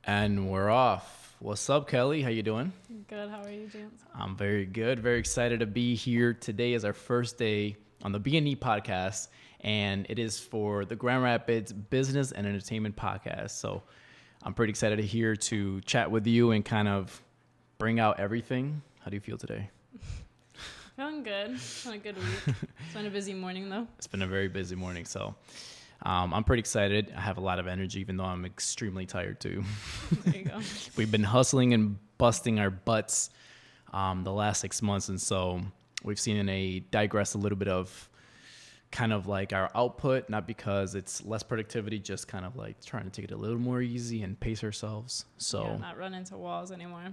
And we're off. What's up, Kelly? How you doing? Good. How are you, James? I'm very good. Very excited to be here. Today is our first day on the B&E podcast, and it is for the Grand Rapids Business and Entertainment Podcast. So I'm pretty excited to chat with you and kind of bring out everything. How do you feel today? Feeling good. It's been a good week. It's been a busy morning, though. It's been a very busy morning, so I'm pretty excited. I have a lot of energy, even though I'm extremely tired, too. There you go. We've been hustling and busting our butts the last 6 months, and so we've seen digress a little bit of kind of like our output, not because it's less productivity, just kind of like trying to take it a little more easy and pace ourselves. So yeah, not run into walls anymore.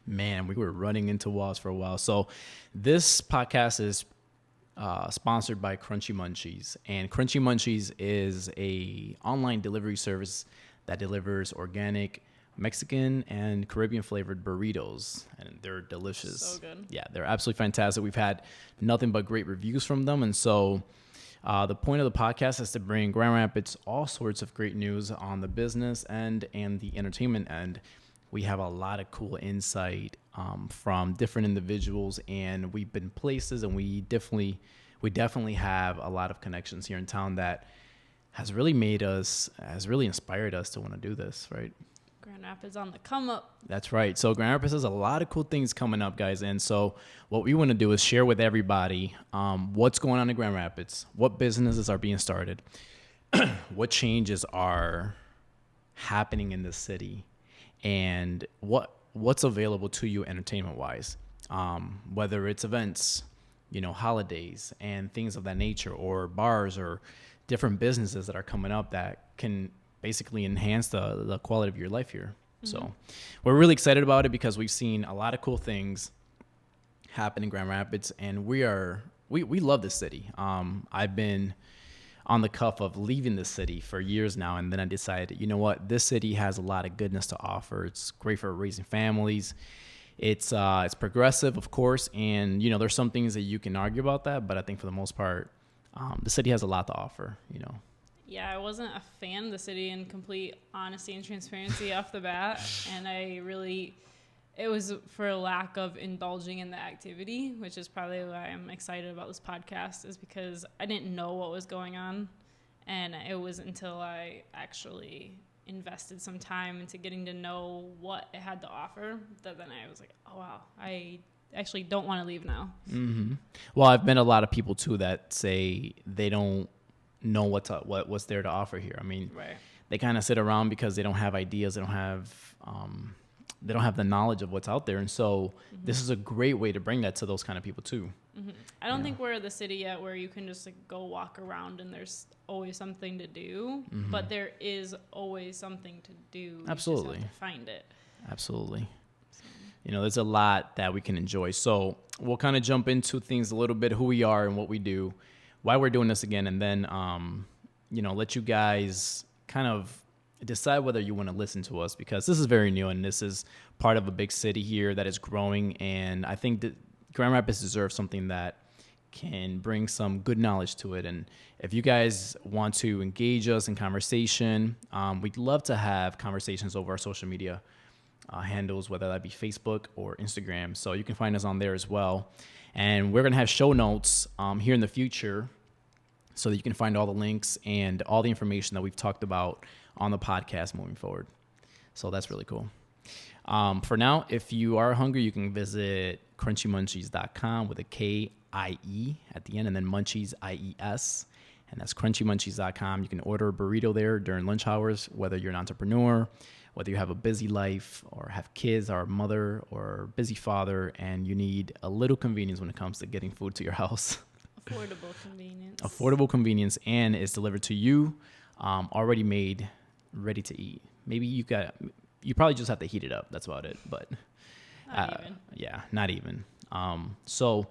Man, we were running into walls for a while. So this podcast is sponsored by Krunchie Munchies, and Krunchie Munchies is a online delivery service that delivers organic Mexican and Caribbean flavored burritos, and they're delicious. So good. Yeah, they're absolutely fantastic. We've had nothing but great reviews from them, and so the point of the podcast is to bring Grand Rapids all sorts of great news on the business end and the entertainment end. We have a lot of cool insight from different individuals, and we've been places, and we definitely have a lot of connections here in town that has really inspired us to want to do this, right? Grand Rapids on the come up. That's right. So Grand Rapids has a lot of cool things coming up, guys. And so what we want to do is share with everybody what's going on in Grand Rapids, what businesses are being started, what changes are happening in the city, and what's available to you entertainment-wise, whether it's events, holidays and things of that nature, or bars or different businesses that are coming up that can basically enhance the quality of your life here. Mm-hmm. So we're really excited about it because we've seen a lot of cool things happen in Grand Rapids, and we love this city. I've been on the cuff of leaving the city for years now, and then I decided, you know what, this city has a lot of goodness to offer. It's great for raising families. It's progressive, of course, and there's some things that you can argue about that, but I think for the most part, the city has a lot to offer. Yeah, I wasn't a fan of the city, in complete honesty and transparency off the bat, and it was for a lack of indulging in the activity, which is probably why I'm excited about this podcast, is because I didn't know what was going on, and it was until I actually invested some time into getting to know what it had to offer that then I was like, oh wow, I actually don't want to leave now. Mm-hmm. Well, I've met a lot of people too that say they don't know what's there to offer here. I mean, right. They kind of sit around because they don't have ideas, they don't have the knowledge of what's out there, and so this is a great way to bring that to those kind of people too. Mm-hmm. I don't think we're the city yet where you can just go walk around and there's always something to do, but there is always something to do. Absolutely. You just have to find it. Absolutely. So. There's a lot that we can enjoy. So we'll kind of jump into things a little bit, who we are and what we do, why we're doing this again, and then let you guys kind of decide whether you want to listen to us, because this is very new and this is part of a big city here that is growing, and I think that Grand Rapids deserves something that can bring some good knowledge to it. And if you guys want to engage us in conversation, we'd love to have conversations over our social media handles, whether that be Facebook or Instagram. So you can find us on there as well. And we're going to have show notes here in the future so that you can find all the links and all the information that we've talked about on the podcast moving forward. So that's really cool. For now, if you are hungry, you can visit crunchiemunchies.com with a K-I-E at the end, and then Munchies, I-E-S. And that's crunchiemunchies.com. You can order a burrito there during lunch hours, whether you're an entrepreneur, whether you have a busy life or have kids or a mother or busy father, and you need a little convenience when it comes to getting food to your house. Affordable convenience, and it's delivered to you, already made, ready to eat. Maybe you probably just have to heat it up. That's about it. But not even. So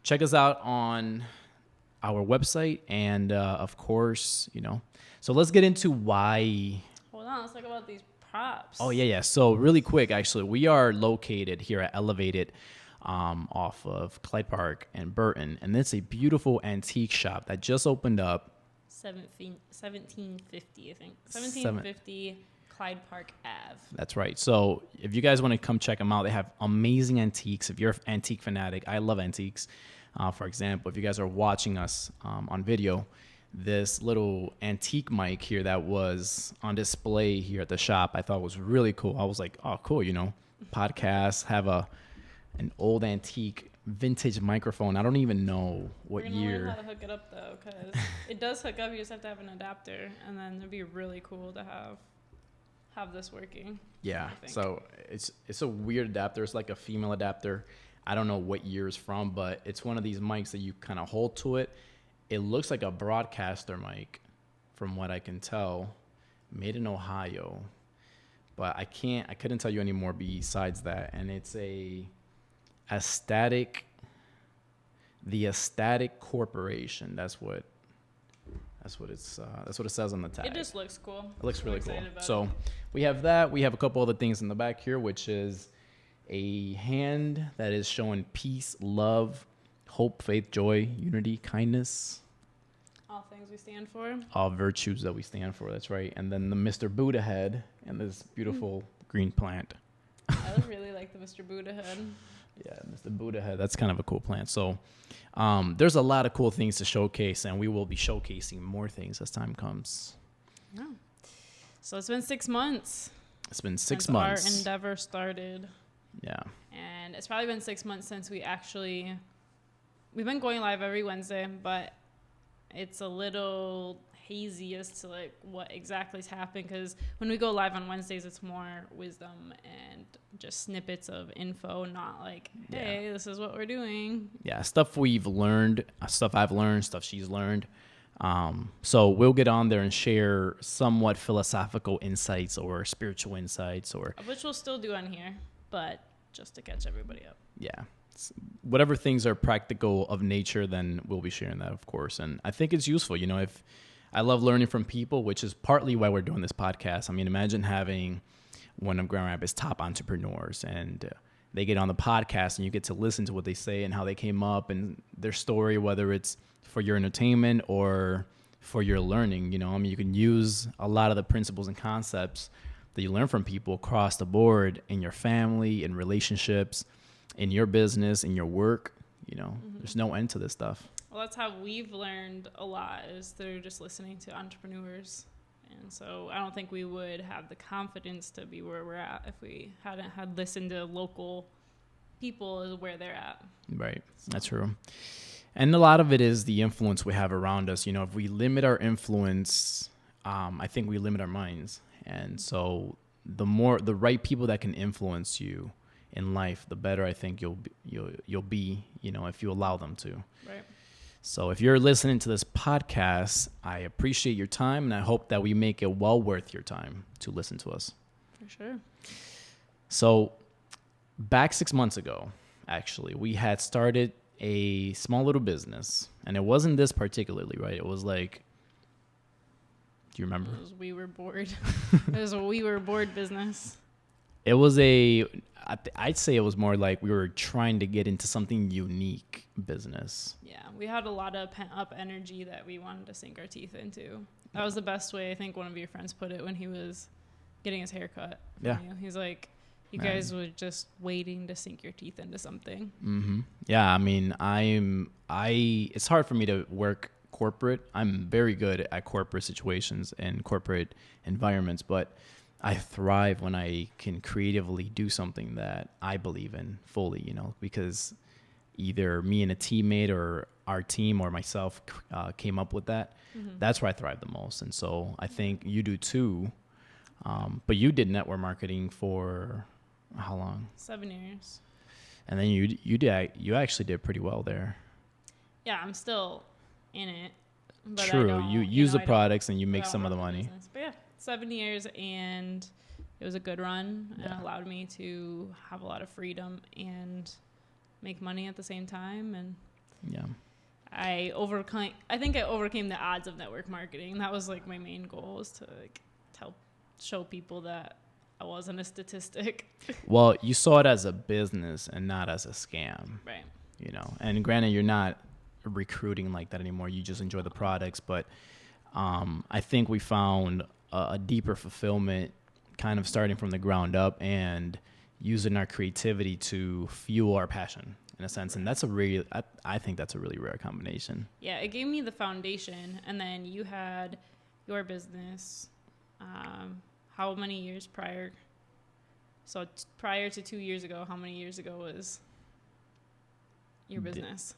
check us out on our website, and of course, so let's get into why. Hold on, let's talk about these props. Oh yeah. So really quick, actually, we are located here at Elevated, off of Clyde Park and Burton, and it's a beautiful antique shop that just opened up. 1750, I think. 1750 Clyde Park Ave. That's right. So if you guys want to come check them out, they have amazing antiques. If you're an antique fanatic, I love antiques. For example, if you guys are watching us on video, this little antique mic here that was on display here at the shop, I thought was really cool. I was like, oh, cool. Podcasts have an old antique vintage microphone. I don't even know what We're gonna year. learn how to hook it up though, because it does hook up. You just have to have an adapter, and then it'd be really cool to have this working. Yeah. So it's a weird adapter. It's like a female adapter. I don't know what year it's from, but it's one of these mics that you kind of hold to it. It looks like a broadcaster mic, from what I can tell, made in Ohio. But I couldn't tell you any more besides that. And it's the Aesthetic Corporation. That's what it says on the tag. It just looks cool. It looks really cool. So We have that. We have a couple other things in the back here, which is a hand that is showing peace, love, hope, faith, joy, unity, kindness. all things we stand for. All virtues that we stand for. That's right. And then the Mr. Buddha head and this beautiful green plant. I really like the Mr. Buddha head. Yeah, Mr. Buddha head. That's kind of a cool plant. So there's a lot of cool things to showcase, and we will be showcasing more things as time comes. Oh. So it's been 6 months. It's been six since months. Our endeavor started. Yeah. And it's probably been 6 months since we've been going live every Wednesday, but it's a little hazy as to like what exactly is happening, because when we go live on Wednesdays, it's more wisdom and just snippets of info, not like, hey, this is what we're doing. Yeah, stuff we've learned, stuff I've learned, stuff she's learned. So we'll get on there and share somewhat philosophical insights or spiritual insights, Which we'll still do on here, but just to catch everybody up. Yeah. Whatever things are practical of nature, then we'll be sharing that, of course. And I think it's useful. If I love learning from people, which is partly why we're doing this podcast. I mean, imagine having one of Grand Rapids' top entrepreneurs, and they get on the podcast and you get to listen to what they say and how they came up and their story, whether it's for your entertainment or for your learning. You can use a lot of the principles and concepts that you learn from people across the board in your family, in relationships, in your business, in your work. There's no end to this stuff. Well, that's how we've learned a lot, is through just listening to entrepreneurs. And so I don't think we would have the confidence to be where we're at if we hadn't had listened to local people where they're at. Right. So. That's true. And a lot of it is the influence we have around us. If we limit our influence, I think we limit our minds. And so the right people that can influence you in life, the better I think you'll be, if you allow them to. Right. So if you're listening to this podcast, I appreciate your time, and I hope that we make it well worth your time to listen to us. For sure. So back 6 months ago, actually, we had started a small little business, and it wasn't this particularly, right? It was like, do you remember? It was We Were Bored. It was a We Were Bored business. It was I'd say it was more like we were trying to get into something unique business. Yeah, we had a lot of pent-up energy that we wanted to sink our teeth into. That was the best way, I think, one of your friends put it when he was getting his hair cut. Yeah. He's like, you guys were just waiting to sink your teeth into something. Mm-hmm. Yeah, I mean, it's hard for me to work corporate. I'm very good at corporate situations and corporate environments, but I thrive when I can creatively do something that I believe in fully, because either me and a teammate or our team or myself came up with that. Mm-hmm. That's where I thrive the most. And so I think you do too. But you did network marketing for how long? 7 years. And then you actually did pretty well there. Yeah, I'm still in it. But True. You use the products and you make some of the money. But yeah, 7 years, and it was a good run, and it allowed me to have a lot of freedom and make money at the same time. And I think I overcame the odds of network marketing. That was like my main goal, was to show people that I wasn't a statistic. Well, you saw it as a business and not as a scam. Right. And granted, you're not recruiting like that anymore. You just enjoy the products. But I think we found a deeper fulfillment kind of starting from the ground up and using our creativity to fuel our passion in a sense. And that's I think that's a really rare combination. Yeah, it gave me the foundation, and then you had your business. How many years prior? So prior to 2 years ago, how many years ago was your business?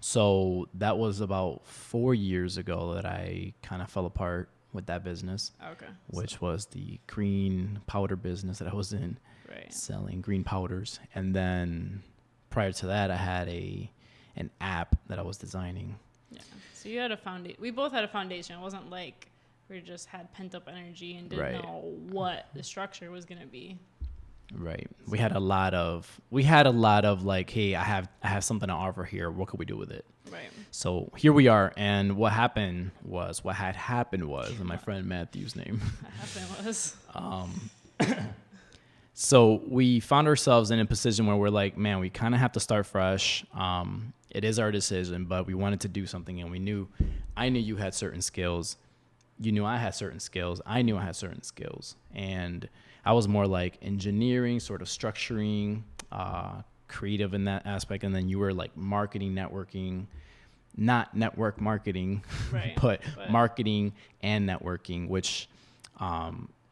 So that was about 4 years ago that I kind of fell apart with that business. Okay. Which was the green powder business that I was in, right, selling green powders. And then prior to that, I had an app that I was designing. Yeah. So you had a foundation. We both had a foundation. It wasn't like we just had pent up energy and didn't know what the structure was going to be. Right. So we had a lot of like, hey, I have something to offer here. What could we do with it? Right. So here we are. And what had happened was, and my friend Matthew's name. So we found ourselves in a position where we're like, man, we kind of have to start fresh. It is our decision, but we wanted to do something, and I knew you had certain skills. You knew I had certain skills. I knew I had certain skills. And I was more like engineering, sort of structuring, creative in that aspect. And then you were like marketing, networking, not network marketing, right, but marketing and networking, which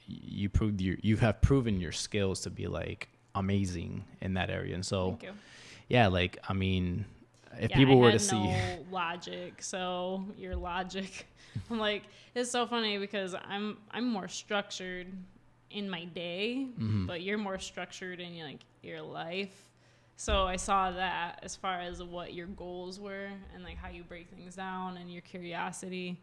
you have proven your skills to be like amazing in that area. And so, thank you. Yeah, like, I mean, if people were to see logic, so your logic, I'm like, it's so funny because I'm more structured in my day, but you're more structured in like your life. So I saw that as far as what your goals were and like how you break things down and your curiosity.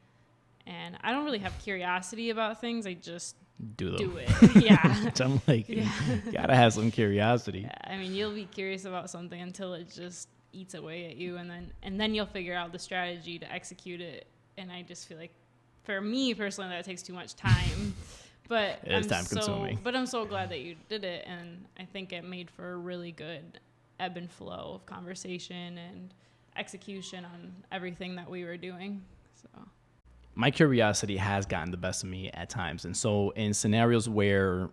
And I don't really have curiosity about things. I just do it. Yeah. I'm like, you gotta have some curiosity. Yeah. I mean, you'll be curious about something until it just eats away at you, and then you'll figure out the strategy to execute it. And I just feel like, for me personally, that takes too much time. But it's time consuming. But I'm so glad that you did it, and I think it made for a really good ebb and flow of conversation and execution on everything that we were doing. So my curiosity has gotten the best of me at times, and so in scenarios where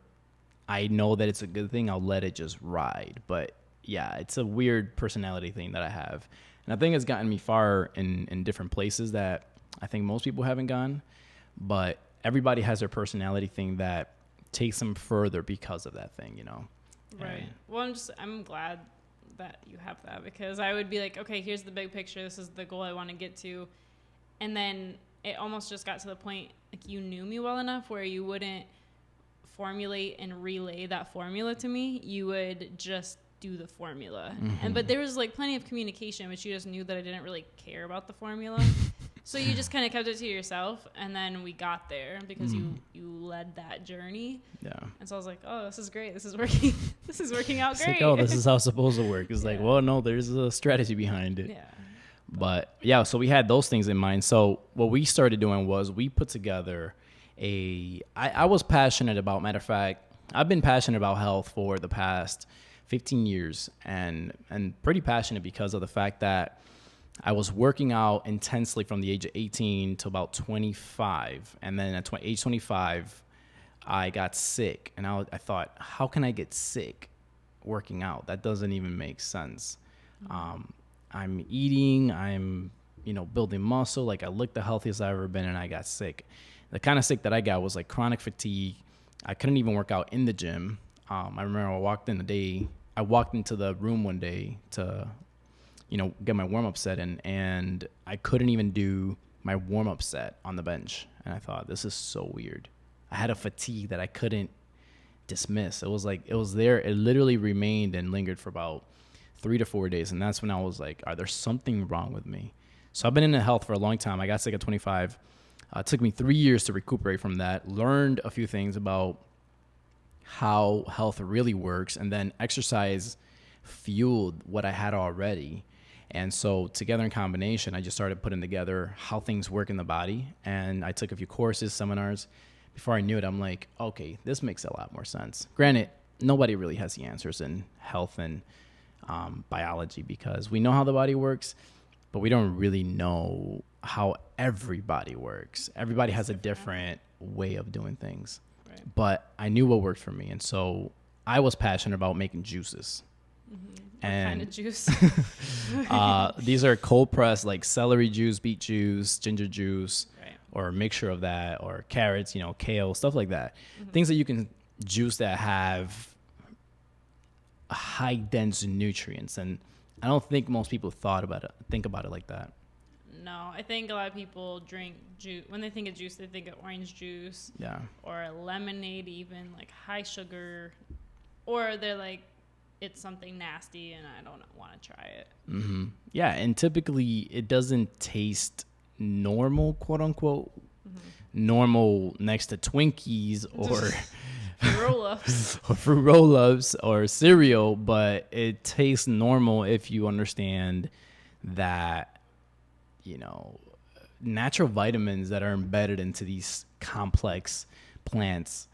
I know that it's a good thing, I'll let it just ride. But yeah, it's a weird personality thing that I have, and I think it's gotten me far in different places that I think most people haven't gone, but everybody has their personality thing that takes them further because of that thing, you know? Right. And well, I'm glad that you have that, because I would be like, okay, here's the big picture. This is the goal I want to get to. And then it almost just got to the point, like, you knew me well enough where you wouldn't formulate and relay that formula to me. You would just do the formula. But there was like plenty of communication, but you just knew that I didn't really care about the formula. So you just kind of kept it to yourself, and then we got there because you led that journey. Yeah. And so I was like, oh, this is great. This is working. This is working out great. Like, oh, this is how it's supposed to work. It's like, well, no, there's a strategy behind it. Yeah. But yeah, so we had those things in mind. So what we started doing was we put together I was passionate about, matter of fact, I've been passionate about health for the past 15 years and pretty passionate because of the fact that I was working out intensely from the age of 18 to about 25. And then at age 25, I got sick. And I thought, how can I get sick working out? That doesn't even make sense. I'm eating, I'm, building muscle. Like, I looked the healthiest I've ever been, and I got sick. The kind of sick that I got was like chronic fatigue. I couldn't even work out in the gym. I remember I walked into the room one day to get my warm-up set in, and I couldn't even do my warm-up set on the bench. And I thought, this is so weird. I had a fatigue that I couldn't dismiss. It was like, it was there. It literally remained and lingered for about 3 to 4 days. And that's when I was like, are there something wrong with me? So I've been in health for a long time. I got sick at 25. It took me 3 years to recuperate from that. Learned a few things about how health really works. And then exercise fueled what I had already. And so together in combination, I just started putting together how things work in the body. And I took a few courses, seminars. Before I knew it, I'm like, okay, this makes a lot more sense. Granted, nobody really has the answers in health and biology, because we know how the body works, but we don't really know how everybody works. Everybody has a different way of doing things. Right. but I knew what worked for me. And so I was passionate about making juices. What kind of juice? These are cold pressed, like celery juice, beet juice, ginger juice, Right. or a mixture of that, or carrots, kale, stuff like that. Things that you can juice that have high dense nutrients. And I don't think most people think about it like that. No, I think a lot of people drink juice. When they think of juice, they think of orange juice. Yeah. Or lemonade, even like high sugar. Or they're like, it's something nasty and I don't want to try it. Mm-hmm. Yeah, and typically it doesn't taste normal, quote unquote, normal next to Twinkies or roll-ups. or fruit roll-ups or cereal, but it tastes normal if you understand that, natural vitamins that are embedded into these complex plants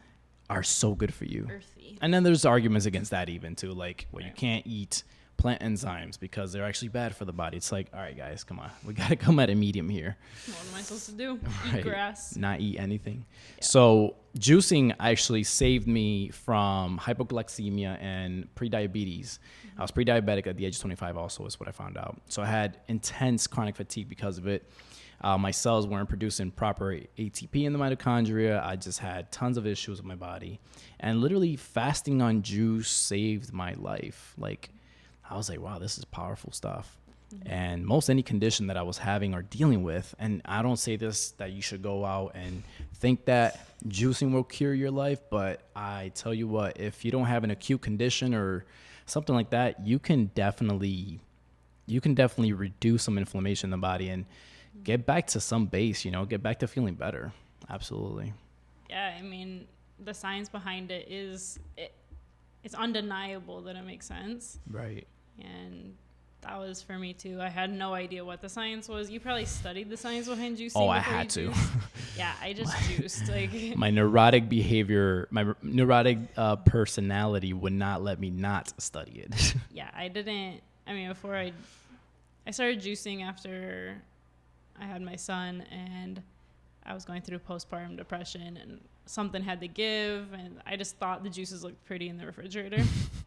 are so good for you. Earthy. And then there's arguments against that even too, like, well, you Right. can't eat plant enzymes because they're actually bad for the body. It's like, all right, guys, come on. We got to come at a medium here. What am I supposed to do? Right. Eat grass? Not eat anything. Yeah. So juicing actually saved me from hypoglycemia and prediabetes. I was pre-diabetic at the age of 25 also is what I found out. So I had intense chronic fatigue because of it. My cells weren't producing proper ATP in the mitochondria. I just had tons of issues with my body. And literally fasting on juice saved my life. Like, I was like, wow, this is powerful stuff. And most any condition that I was having or dealing with, and I don't say this that you should go out and think that juicing will cure your life, but I tell you what, if you don't have an acute condition or something like that, you can definitely reduce some inflammation in the body and get back to some base, get back to feeling better. Absolutely. Yeah, I mean, the science behind it it's undeniable that it makes sense. Right. And that was for me too. I had no idea what the science was. You probably studied the science behind juicing. Oh, I before had you to. juiced. Yeah, I just juiced. Like My neurotic behavior, my neurotic personality would not let me not study it. yeah, I didn't. I mean, before I started juicing after I had my son, and I was going through postpartum depression, and something had to give, and I just thought the juices looked pretty in the refrigerator,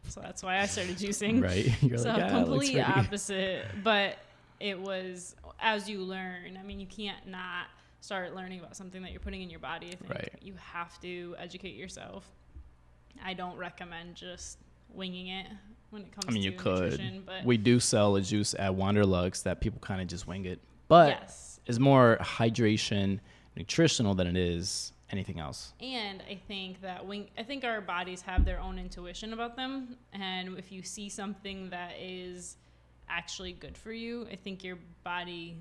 so that's why I started juicing. Right. You're So like, yeah, it looks complete pretty. opposite, but it was as you learn. I mean, you can't not start learning about something that you're putting in your body. I think Right. you have to educate yourself. I don't recommend just winging it when it comes to You could. nutrition, but We do sell a juice at Wanderlux that people kind of just wing it, but yes. it's more hydration, nutritional than it is anything else. And I think that I think our bodies have their own intuition about them, and if you see something that is actually good for you, I think your body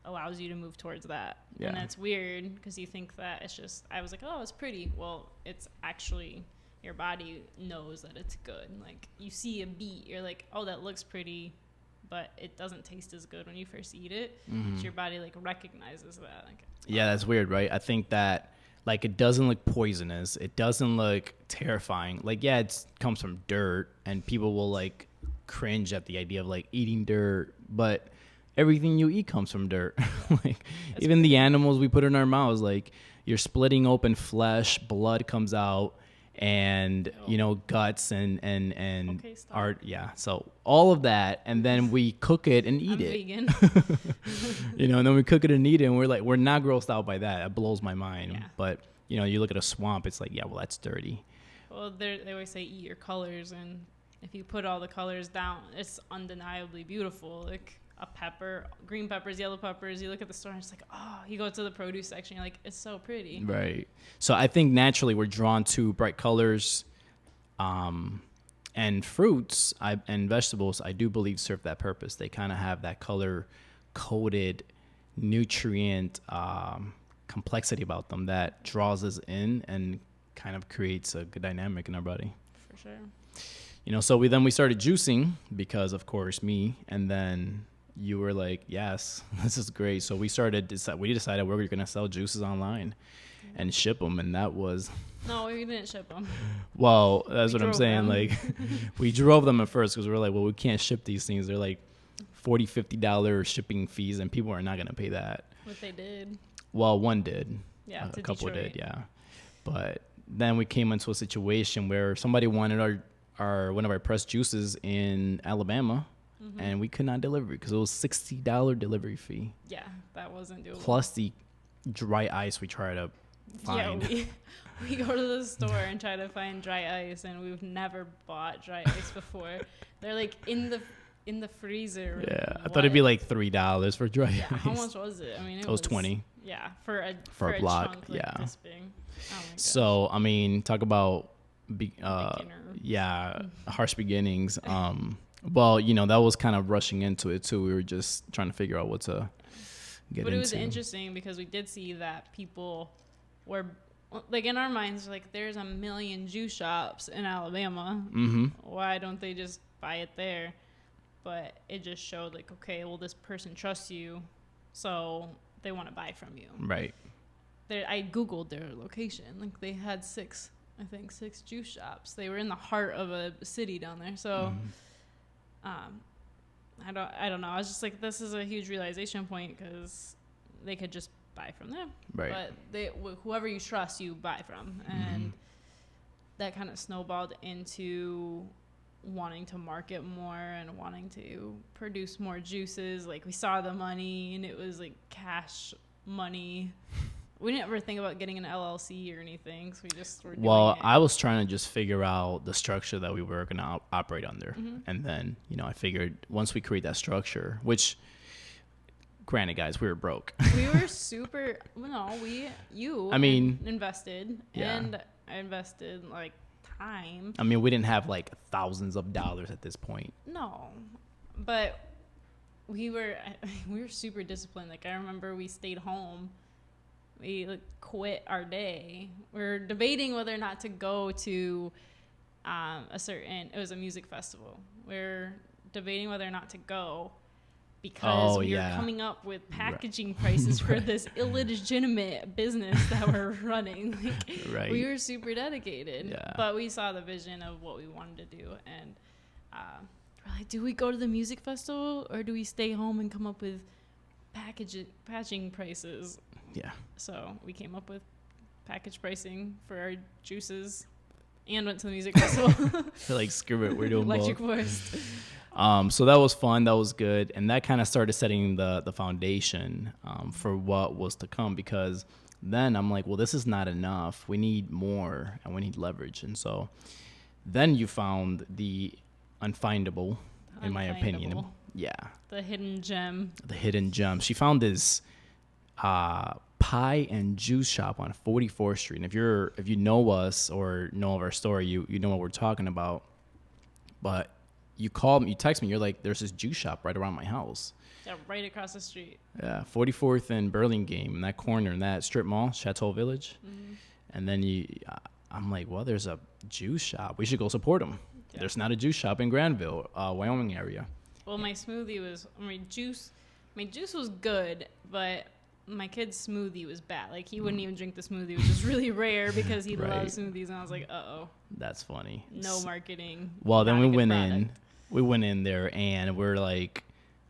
allows you to move towards that. Yeah. And that's weird because you think that it's just, I was like, oh, it's pretty. Well, it's actually, your body knows that it's good. Like, you see a beet, you're like, oh, that looks pretty, but it doesn't taste as good when you first eat it. So your body like recognizes that. Like, Yeah, that's weird, right? I think that, like, it doesn't look poisonous. It doesn't look terrifying. Like, yeah, it comes from dirt, and people will, like, cringe at the idea of, like, eating dirt. But everything you eat comes from dirt. Like, even the animals we put in our mouths, like, you're splitting open flesh, blood comes out, and, guts and Okay, stop. art. Yeah, so all of that, and then we cook it and eat I'm it. vegan. And then we cook it and eat it, and we're not grossed out by that. That blows my mind. Yeah. But, you look at a swamp, it's like, yeah, well, that's dirty. Well, they always say eat your colors, and if you put all the colors down, it's undeniably beautiful. Like a pepper, green peppers, yellow peppers. You look at the store, and it's like, oh, you go to the produce section, you're like, it's so pretty. Right. So I think naturally we're drawn to bright colors, and fruits and vegetables, I do believe, serve that purpose. They kind of have that color-coded nutrient complexity about them that draws us in and kind of creates a good dynamic in our body. For sure. So we started juicing because, of course, me, and then you were like, yes, this is great. So we decided we were going to sell juices online and ship them, and that was... No, we didn't ship them. Well, that's what I'm drove saying. them. Like, we drove them at first because we were like, well, we can't ship these things. They're like $40, $50 shipping fees, and people are not going to pay that. What they did. Well, one did. Yeah, A to couple Detroit. did, yeah. But then we came into a situation where somebody wanted one of our pressed juices in Alabama, and we could not deliver because it was $60 delivery fee. Yeah, that wasn't doable. Plus the dry ice we try to find. Yeah, we go to the store and try to find dry ice, and we've never bought dry ice before. They're like in the freezer. Yeah, I thought it'd be like $3 for dry ice. How much was it? I mean, it was 20. Yeah, for a block. chunk like this big. Oh my gosh. So I mean, talk about Beginner. harsh beginnings. Well, that was kind of rushing into it too. We were just trying to figure out what to get into. But it was interesting because we did see that people were like, in our minds, like, there's a million juice shops in Alabama. Mm-hmm. Why don't they just buy it there? But it just showed, like, okay, well, this person trusts you, so they want to buy from you. Right. I Googled their location. Like, they had six juice shops. They were in the heart of a city down there. So, I don't know. I was just like, this is a huge realization point because they could just buy from them. Right. But whoever you trust, you buy from. And that kind of snowballed into wanting to market more and wanting to produce more juices. Like, we saw the money, and it was like cash money. We didn't ever think about getting an LLC or anything, so we just were doing it. I was trying to just figure out the structure that we were going to operate under. And then, I figured once we create that structure, which, granted, guys, we were broke. We were super, invested, and I invested, like, time. I mean, we didn't have, like, thousands of dollars at this point. No, but we were super disciplined. Like, I remember we stayed home. We quit our day. We're debating whether or not to go to it was a music festival. We're debating whether or not to go because we were coming up with packaging prices for this illegitimate business that we're running. We were super dedicated. Yeah. But we saw the vision of what we wanted to do. And we're like, do we go to the music festival or do we stay home and come up with packaging prices? Yeah. So we came up with package pricing for our juices and went to the music festival. Like, screw it, we're doing Electric both. Forest. So that was fun. That was good. And that kind of started setting the foundation for what was to come, because then I'm like, well, this is not enough. We need more and we need leverage. And so then you found the unfindable, in my opinion. Yeah. The hidden gem. She found this pie and juice shop on 44th Street. And if you know us or know of our story, you know what we're talking about. But you called me, you text me, you're like, there's this juice shop right around my house. Yeah, right across the street. Yeah, 44th and Burlingame, in that corner, in that strip mall, Chateau Village. And then I'm like, well, there's a juice shop. We should go support them. Yeah. There's not a juice shop in Granville, Wyoming area. Well, my juice was good, but my kid's smoothie was bad. Like, he wouldn't even drink the smoothie, which is really rare because he loves smoothies. And I was like, uh-oh. That's funny. No marketing. Well, then we went in there and we're like,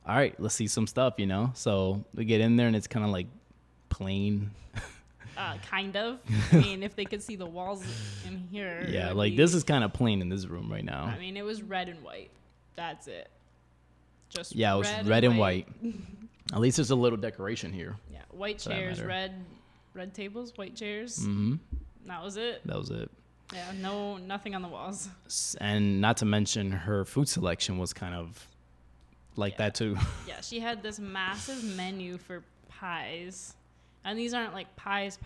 all right, let's see some stuff, So we get in there and it's kind of like plain. Kind of. I mean, if they could see the walls in here. Yeah, like this is kind of plain in this room right now. I mean, it was red and white. That's it. Just it was red and white. At least there's a little decoration here. Yeah, white chairs, red tables, white chairs. Mm-hmm. That was it. Yeah, nothing on the walls. And not to mention her food selection was kind of like that too. Yeah, she had this massive menu for pies. And these aren't like pies.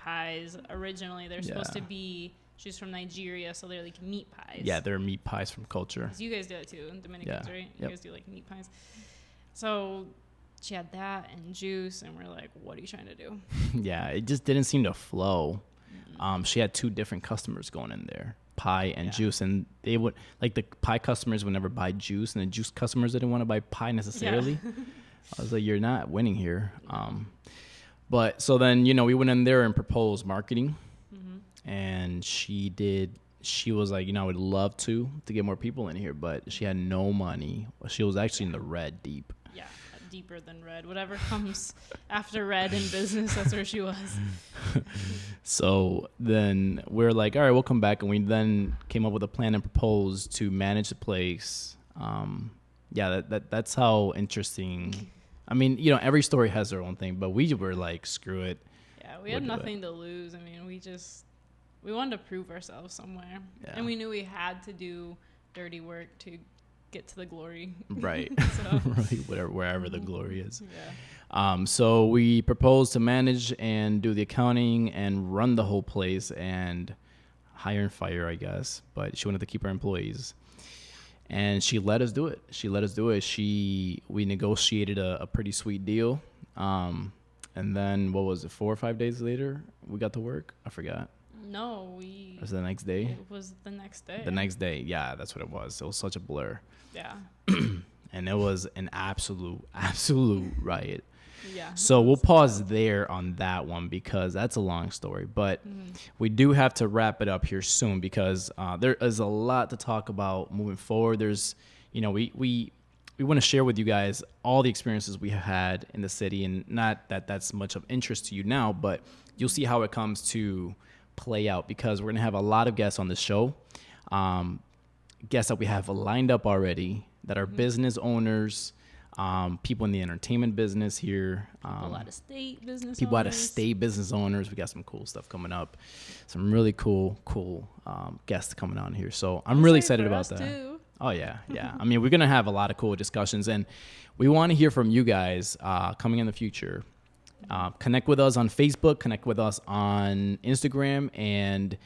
Originally, they're supposed to be, she's from Nigeria, so they're like meat pies. Yeah, they're meat pies from culture. You guys do it too in Dominicans, right? You guys do like meat pies. So she had that and juice, and we're like, what are you trying to do? Yeah, it just didn't seem to flow. She had two different customers going in there, pie and juice, and they would, like, the pie customers would never buy juice, and the juice customers didn't want to buy pie necessarily. Yeah. I was like, you're not winning here. But so then, we went in there and proposed marketing, and she was like, I would love to get more people in here, but she had no money. She was actually in the red deep. Yeah, deeper than red. Whatever comes after red in business, that's where she was. So then we're like, all right, we'll come back. And we then came up with a plan and proposed to manage the place. That's how interesting. I mean, you know, every story has their own thing, but we were like, screw it. Yeah, we had nothing to lose. I mean, we wanted to prove ourselves somewhere. Yeah. And we knew we had to do dirty work to get to the glory. Right. So. Right. Wherever the glory is. Yeah. So we proposed to manage and do the accounting and run the whole place and hire and fire, I guess. But she wanted to keep her employees. And she let us do it. We negotiated a pretty sweet deal. And then, what was it, 4 or 5 days later, we got to work? I forgot. No, Was it the next day? It was the next day. The next day, yeah, that's what it was. It was such a blur. Yeah. And it was an absolute riot. Yeah. So we'll pause there on that one because that's a long story. But we do have to wrap it up here soon because there is a lot to talk about moving forward. There's, you know, we want to share with you guys all the experiences we have had in the city, and not that that's much of interest to you now, but you'll see how it comes to play out because we're going to have a lot of guests on the show. Guests that we have lined up already that are business owners, people in the entertainment business here. People out of state business People owners. out of state business owners. We got some cool stuff coming up. Some really cool guests coming on here. So I'm really excited about that. Too. Oh, yeah. I mean, we're going to have a lot of cool discussions, and we want to hear from you guys coming in the future. Connect with us on Facebook, connect with us on Instagram, and,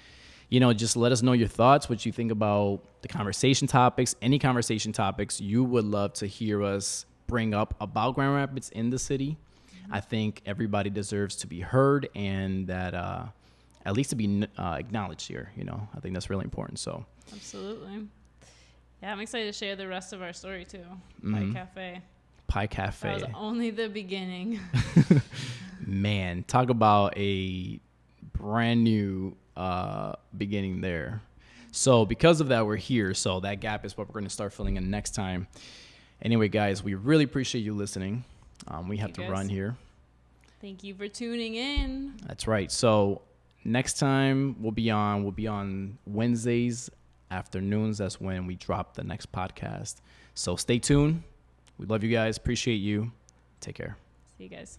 you know, just let us know your thoughts, what you think about the conversation topics, any conversation topics you would love to hear us bring up about Grand Rapids in the city. I think everybody deserves to be heard and that at least to be acknowledged here. You know, I think that's really important. So Absolutely. Yeah, I'm excited to share the rest of our story too. Pie Cafe. That was only the beginning. Man, talk about a brand new beginning there. So because of that, we're here. So that gap is what we're going to start filling in next time. Anyway, guys, we really appreciate you listening. We have to run here. Thank you for tuning in. That's right. So next time we'll be on Wednesdays afternoons. That's when we drop the next podcast. So stay tuned. We love you guys. Appreciate you. Take care. See you guys.